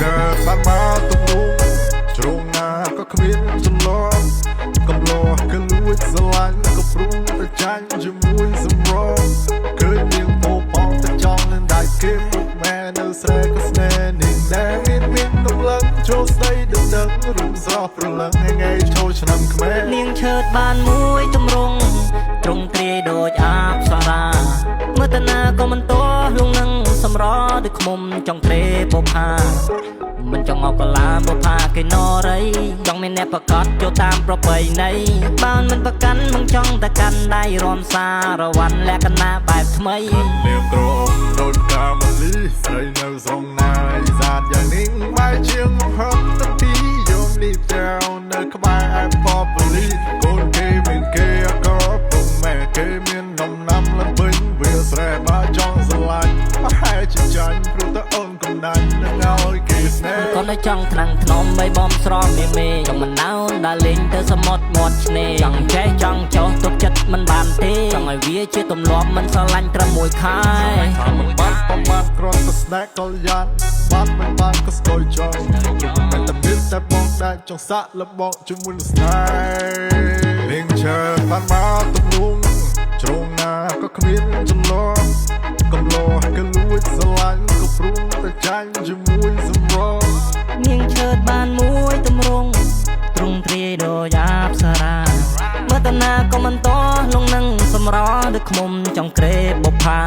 chợt ban má tung lung trông na có khuyên chân lo cầm lo cái lúa sờ lạnh có pru ta chanh chỉ muối sầm ro cười miệng phố bóng ta trong lên đại kiếm một mẹ nơi xe có sne nình đen miên đông lăng cho say đừng đắng rụng gió phần lăng hay ngày cho nằm khmer នាងឈើតបានមួយទម្រង់ត្រង់ទ្រាយដូចអាបសារាមើលតាណាក៏មិនទាស់លងនឹងសម្រដូចឃុំចង់ត្រេបផាមិនចង់មកកលាបផាគេនរីចង់មានអ្នកប្រកាសចូលតាមប្របីណីបានមិនប្រកាន់មិនចង់តែកាន់ដៃរំសារវ័នលក្ខណៈបែបថ្មី នាងក្រមដូចកាមលីស្រីនៅស្រងណាយសាទយ៉ាងនេះបាយជាងហឹមតាពីយំនេះចៅនៅក្បែរឯប៉បលីកូនគេមានគេអកពុំម៉ែគេមាននំណាំលពេញវាស្រែបើចង់ស្រឡាញ់ប្រហែលជាចាញ់ព្រោះតែអូនកំណាញ់នឹងឲ្យគេស្នេហ៍ កូននៅចង់ថ្នាំងធ្នមបីបំស្រស់មេមេចង់មិនណៅដើរលេងទៅសមុទ្រមាត់ឆ្នេរចង់ចេះចង់ចោះទុកចិត្តមិនបានទេចង់ឲ្យវាជាទម្លាប់មិនស្រឡាញ់ត្រឹមមួយខែ បាត់ប្រមាណគ្រាន់តែស្នេហ៍កលយ៉ានបាត់មិនបានក៏ស្គយចង់មិនតែមានតែបងដែលចង់សាក់លបងជាមួយស្នេហ៍នាងឈើបានមកទំនុំជ្រងណាក៏គ្មានចំនួនកំឡោះក៏លួចស្រឡាញ់ក៏ព្រុងតែចាញ់ជាមួយសម្រង នាងឈើតបានមួយទម្រង់ទ្រង់ទ្រាយដូចអាបសារាមើលតាណាក៏មិនទាស់លងនឹងសម្រដូចឃុំចង់ក្រេបផា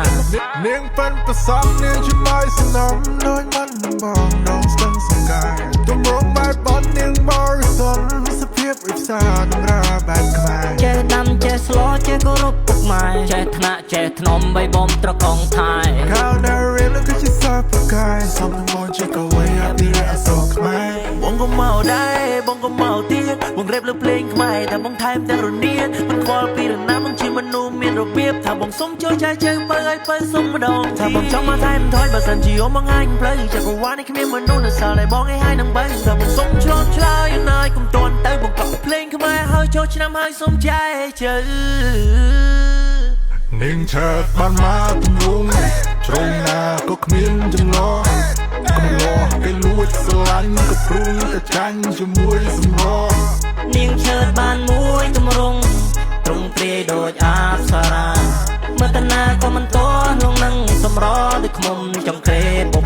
នាងប៉ិនប្រសំនាងជំបាយសំណំដូចមិនបងដងស្ទឹងសង្កាយទម្រង់បែបបត់នាងបរិសុទ្ធសភាពវិសាតម្រាបែបខ្មែរ ចេះដាំចេះស្លចេះគោរពពុកម៉ែចេះថ្នាក់ចេះធ្នមបីបំត្រកងថែ ข้าวนาเรียนแล้วก็จะสอบประกายสมมองจะก็ไว้อาบีระสอกไม้บงก็เมาได้บงก็เมาเตี้ยบงเร็บแล้วเพลงใหม่แต่บงไทม์แต่รุ่นเนี้ยมันควอลปีหรือน้ำบางชีมันนูมีระเบียบถ้าบงส้มโจใจเจอเปิดเปิดส้มมาดองถ้าบงจ้องมาไทม์ถอยบัสันจีโอมังไงเพลย์จากกว่าในขมิ้นมันนูน่ะสาวเลยบงให้นังใบถ้าบงส้มชลชลายอยู่ในกลุ่มตอนเตยบงกับเพลงขึ้นมาให้โจชน้ำให้ส้มใจเจอ นิ่งเชิดบ้านมาตุ้มลุงตรงหน้าก็ขมิ้นจนล้อกำลังให้ลวดสลันกับปรุงกระชันจะมวยสมรอ នាងឈើតបានមួយទម្រង់ទ្រង់ទ្រាយដូចអាបសារាមើលតាណាក៏មិនទាស់លងនឹងសម្រដូចឃុំចង់ក្រេប